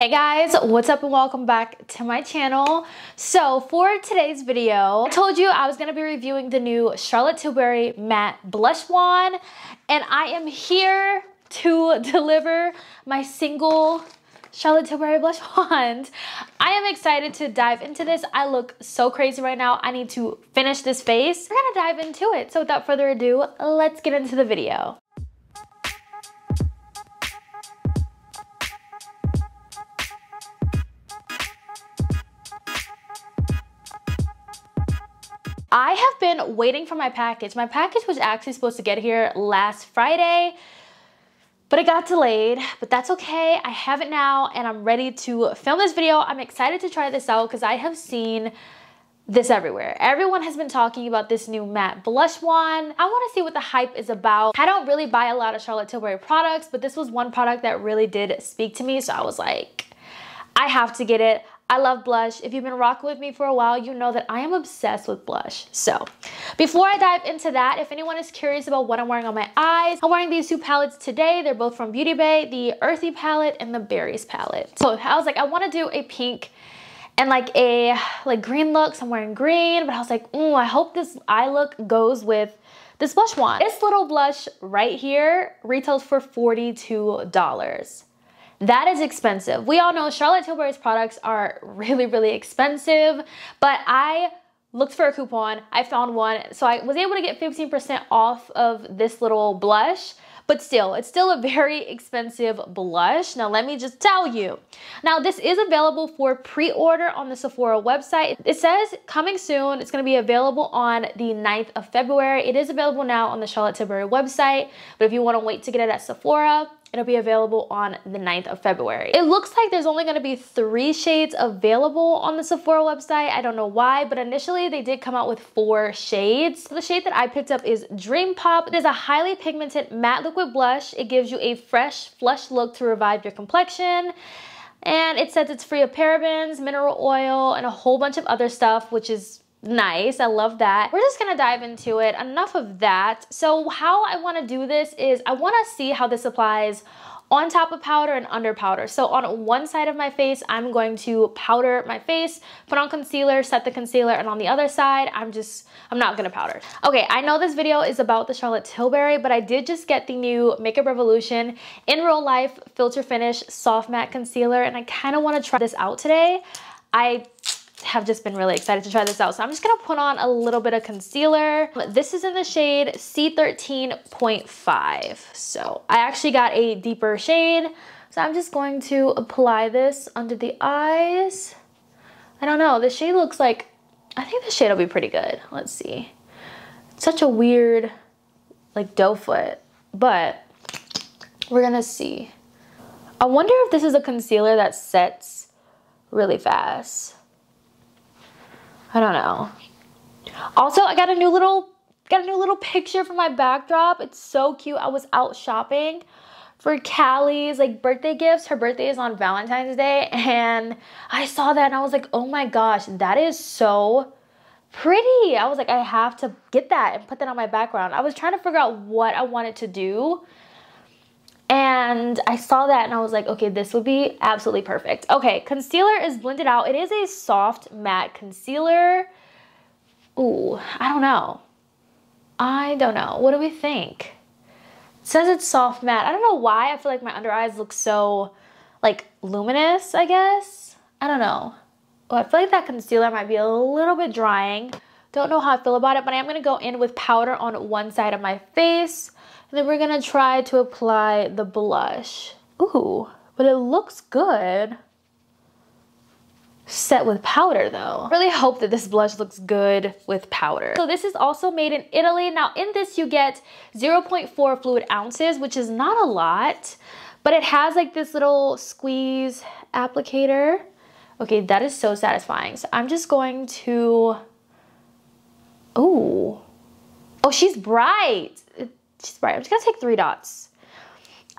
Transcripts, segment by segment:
Hey guys, what's up and welcome back to my channel. So for today's video, I told you I was going to be reviewing the new Charlotte Tilbury matte blush wand, and I am here to deliver my single Charlotte Tilbury blush wand. I am excited to dive into this. I look so crazy right now. I need to finish this face. We're going to dive into it. So without further ado, let's get into the video. I have been waiting for my package. My package was actually supposed to get here last Friday, but it got delayed, but that's okay. I have it now and I'm ready to film this video. I'm excited to try this out because I have seen this everywhere. Everyone has been talking about this new matte blush wand. I want to see what the hype is about. I don't really buy a lot of Charlotte Tilbury products, but this was one product that really did speak to me, so I was like, I have to get it. I love blush. If you've been rocking with me for a while, you know that I am obsessed with blush. So before I dive into that, if anyone is curious about what I'm wearing on my eyes, I'm wearing these two palettes today. They're both from Beauty Bay, the Earthy palette and the Berries palette. So I was like, I want to do a pink and like a green look. So I'm wearing green, but I was like, I hope this eye look goes with this blush wand. This little blush right here retails for $42. That is expensive. We all know Charlotte Tilbury's products are really expensive, but I looked for a coupon. I found one, so I was able to get 15% off of this little blush, but still, it's still a very expensive blush. Now, let me just tell you. Now, this is available for pre-order on the Sephora website. It says coming soon. It's gonna be available on the 9th of February. It is available now on the Charlotte Tilbury website, but if you wanna wait to get it at Sephora, it'll be available on the 9th of February. It looks like there's only gonna be 3 shades available on the Sephora website. I don't know why, but initially they did come out with 4 shades. The shade that I picked up is Dream Pop. It is a highly pigmented matte liquid blush. It gives you a fresh, flush look to revive your complexion. And it says it's free of parabens, mineral oil, and a whole bunch of other stuff, which is nice. I love that. We're just gonna dive into it. Enough of that. So how I want to do this is I want to see how this applies on top of powder and under powder. So on one side of my face, I'm going to powder my face, put on concealer, set the concealer, and on the other side, I'm not gonna powder. Okay, I know this video is about the Charlotte Tilbury, but I did just get the new Makeup Revolution in Real Life Filter Finish Soft Matte Concealer, and I kind of want to try this out today. I have just been really excited to try this out. So I'm just gonna put on a little bit of concealer. This is in the shade C13.5. So I actually got a deeper shade. So I'm just going to apply this under the eyes. I don't know, the shade looks like, I think the shade will be pretty good. Let's see. Such a weird, like doe foot, but we're gonna see. I wonder if this is a concealer that sets really fast. I don't know. Also, I got a new little picture for my backdrop. It's so cute. I was out shopping for Callie's like birthday gifts. Her birthday is on Valentine's Day, and I saw that and I was like, oh my gosh, that is so pretty. I was like, I have to get that and put that on my background. I was trying to figure out what I wanted to do, and I saw that and I was like, okay, this would be absolutely perfect. Okay, concealer is blended out. It is a soft matte concealer. Ooh, I don't know. What do we think? It says it's soft matte. I don't know why I feel like my under eyes look so like luminous, I guess. I don't know. Oh, I feel like that concealer might be a little bit drying. Don't know how I feel about it, but I am gonna go in with powder on one side of my face. And then we're gonna try to apply the blush. Ooh, but it looks good. Set with powder though. I really hope that this blush looks good with powder. So this is also made in Italy. Now in this you get 0.4 fluid ounces, which is not a lot, but it has like this little squeeze applicator. Okay, that is so satisfying. So I'm just going to, ooh. Oh, she's bright. She's bright. I'm just gonna take 3 dots.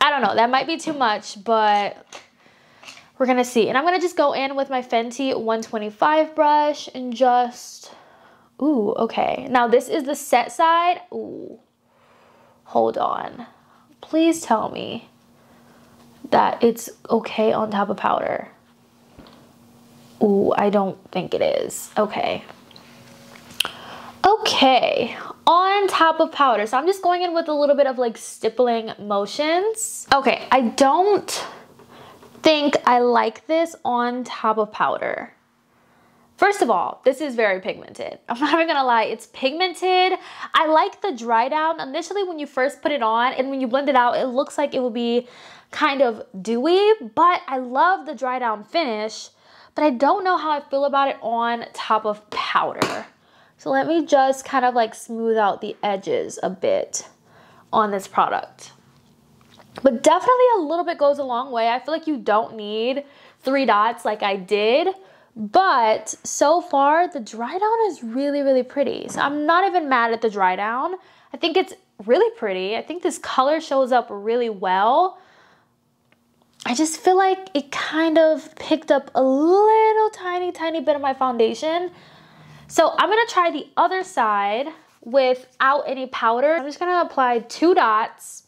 I don't know, that might be too much, but we're gonna see. And I'm gonna just go in with my Fenty 125 brush and just, ooh, okay. Now this is the set side. Ooh, hold on. Please tell me that it's okay on top of powder. Ooh, I don't think it is. Okay. Okay, on top of powder. So I'm just going in with a little bit of like stippling motions. Okay, I don't think I like this on top of powder. First of all, this is very pigmented. I'm not even gonna lie, it's pigmented. I like the dry down. Initially when you first put it on and when you blend it out, it looks like it will be kind of dewy, but I love the dry down finish, but I don't know how I feel about it on top of powder. So let me just kind of like smooth out the edges a bit on this product. But definitely a little bit goes a long way. I feel like you don't need 3 dots like I did. But so far, the dry down is really, really pretty. So I'm not even mad at the dry down. I think it's really pretty. I think this color shows up really well. I just feel like it kind of picked up a little tiny bit of my foundation. So I'm gonna try the other side without any powder. I'm just gonna apply 2 dots.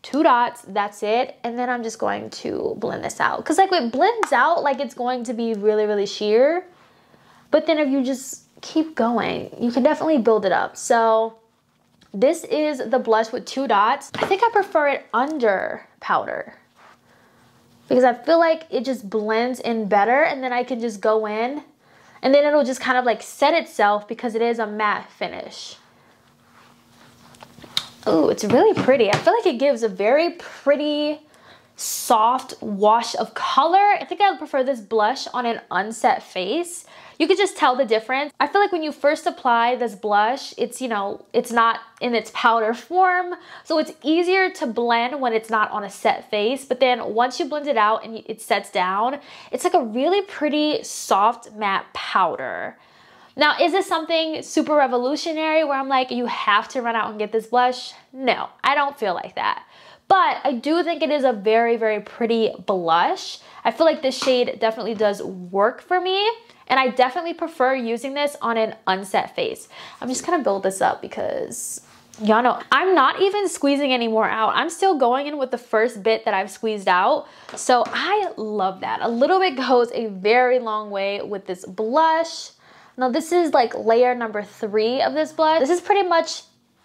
2 dots, that's it. And then I'm just going to blend this out. Cause like it blends out like it's going to be really, really sheer. But then if you just keep going, you can definitely build it up. So this is the blush with 2 dots. I think I prefer it under powder because I feel like it just blends in better and then I can just go in and then it'll just kind of like set itself because it is a matte finish. Ooh, it's really pretty. I feel like it gives a very pretty, soft wash of color. I think I would prefer this blush on an unset face. You could just tell the difference. I feel like when you first apply this blush, it's, you know, it's not in its powder form. So it's easier to blend when it's not on a set face. But then once you blend it out and it sets down, it's like a really pretty, soft, matte powder. Now, is this something super revolutionary where I'm like, you have to run out and get this blush? No, I don't feel like that. But I do think it is a very, very pretty blush. I feel like this shade definitely does work for me. And I definitely prefer using this on an unset face. I'm just gonna build this up because y'all know I'm not even squeezing any more out. I'm still going in with the first bit that I've squeezed out. So I love that. A little bit goes a very long way with this blush. Now this is like layer number 3 of this blush. This is pretty much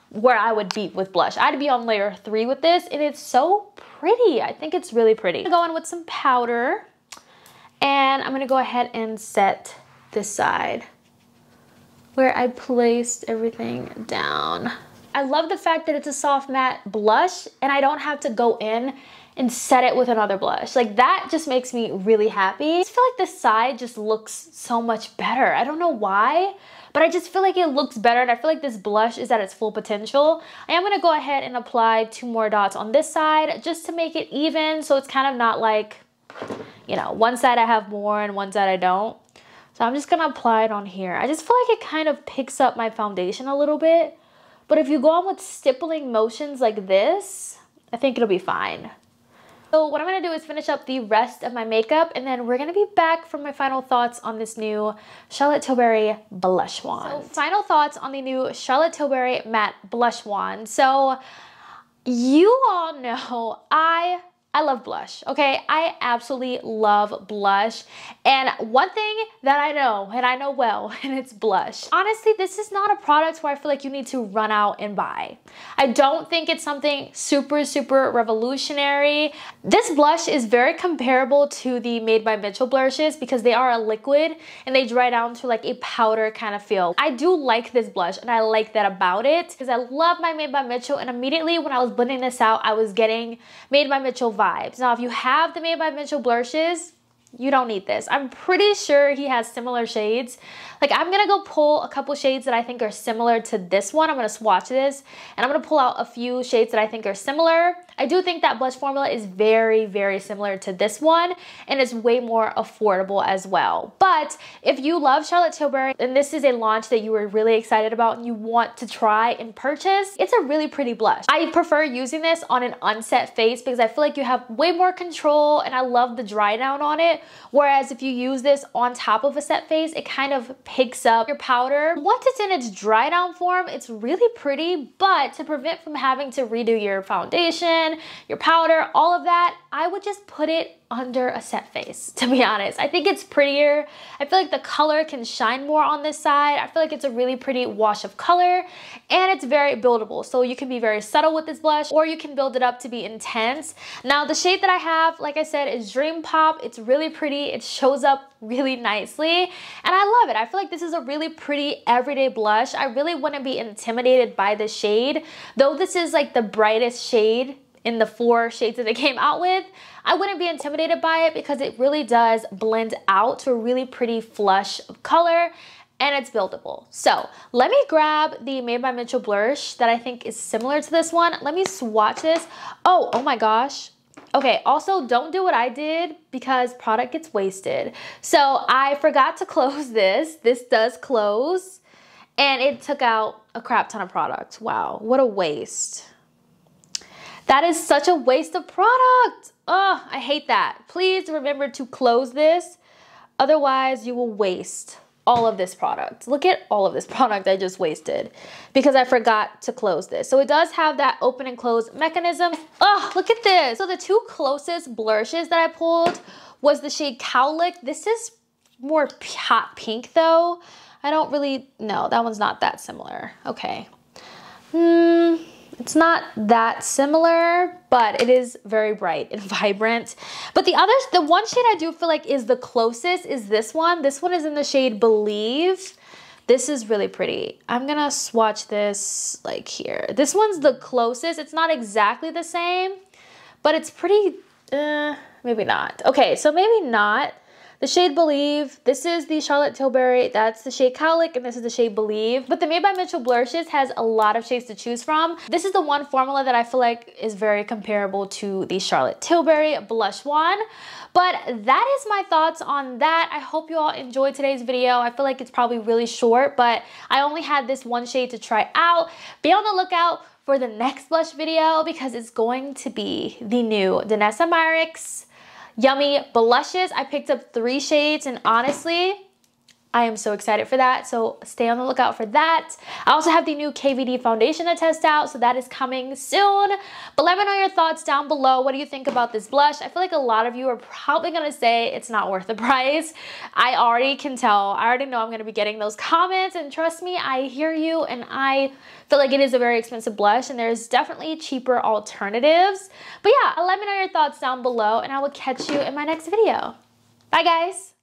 where I would be with blush. I'd be on layer 3 with this and it's so pretty. I think it's really pretty. I'm gonna go in with some powder and I'm gonna go ahead and set this side where I placed everything down. I love the fact that it's a soft matte blush and I don't have to go in and set it with another blush. Like that just makes me really happy. I just feel like this side just looks so much better. I don't know why, but I just feel like it looks better and I feel like this blush is at its full potential. I am gonna go ahead and apply 2 more dots on this side just to make it even so it's kind of not like, you know, one side I have more and one side I don't. So I'm just gonna apply it on here. I just feel like it kind of picks up my foundation a little bit, but if you go on with stippling motions like this, I think it'll be fine. So what I'm gonna do is finish up the rest of my makeup and then we're gonna be back for my final thoughts on this new Charlotte Tilbury blush wand. So final thoughts on the new Charlotte Tilbury matte blush wand. So you all know I love blush, okay? I absolutely love blush. And one thing that I know, and I know well, and it's blush. Honestly, this is not a product where I feel like you need to run out and buy. I don't think it's something super, super revolutionary. This blush is very comparable to the Made by Mitchell blushes because they are a liquid and they dry down to like a powder kind of feel. I do like this blush and I like that about it because I love my Made by Mitchell and immediately when I was blending this out, I was getting Made by Mitchell vibes. Now, if you have the Made by Mitchell blushes, you don't need this. I'm pretty sure he has similar shades. Like I'm gonna go pull a couple shades that I think are similar to this one. I'm gonna swatch this and I'm gonna pull out a few shades that I think are similar. I do think that blush formula is very, very similar to this one and it's way more affordable as well. But if you love Charlotte Tilbury and this is a launch that you were really excited about and you want to try and purchase, it's a really pretty blush. I prefer using this on an unset face because I feel like you have way more control and I love the dry down on it. Whereas if you use this on top of a set face, it kind of picks up your powder. Once it's in its dry down form, it's really pretty, but to prevent from having to redo your foundation, your powder, all of that, I would just put it under a set face, to be honest. I think it's prettier. I feel like the color can shine more on this side. I feel like it's a really pretty wash of color, and it's very buildable. So you can be very subtle with this blush, or you can build it up to be intense. Now the shade that I have, like I said, is Dream Pop. It's really pretty. It shows up really nicely, and I love it. I feel like this is a really pretty everyday blush. I really wouldn't be intimidated by the shade. Though this is like the brightest shade in the 4 shades that they came out with, I wouldn't be intimidated by it because it really does blend out to a really pretty flush of color, and it's buildable. So let me grab the Made by Mitchell blush that I think is similar to this one. Let me swatch this. Oh my gosh. Okay, also don't do what I did because product gets wasted. So I forgot to close this. This does close, and it took out a crap ton of product. Wow, what a waste. That is such a waste of product. Oh, I hate that. Please remember to close this. Otherwise, you will waste all of this product. Look at all of this product I just wasted because I forgot to close this. So it does have that open and close mechanism. Oh, look at this. So the 2 closest blushes that I pulled was the shade Cowlick. This is more hot pink though. I don't really, no, that one's not that similar. Okay. It's not that similar, but it is very bright and vibrant. But the one shade I do feel like is the closest is this one. This one is in the shade Believe. This is really pretty. I'm gonna swatch this like here. This one's the closest. It's not exactly the same, but it's pretty, maybe not. Okay, so maybe not. The shade Believe, this is the Charlotte Tilbury, that's the shade Cowlick, and this is the shade Believe. But the Made by Mitchell blushes has a lot of shades to choose from. This is the one formula that I feel like is very comparable to the Charlotte Tilbury blush one. But that is my thoughts on that. I hope you all enjoyed today's video. I feel like it's probably really short, but I only had this one shade to try out. Be on the lookout for the next blush video because it's going to be the new Danessa Myricks Yummy blushes. I picked up 3 shades, and honestly, I am so excited for that. So stay on the lookout for that. I also have the new KVD foundation to test out, so that is coming soon. But let me know your thoughts down below. What do you think about this blush? I feel like a lot of you are probably gonna say it's not worth the price. I already can tell. I already know I'm gonna be getting those comments, and trust me, I hear you, and I feel like it is a very expensive blush, and there's definitely cheaper alternatives. But yeah, let me know your thoughts down below, and I will catch you in my next video. Bye guys.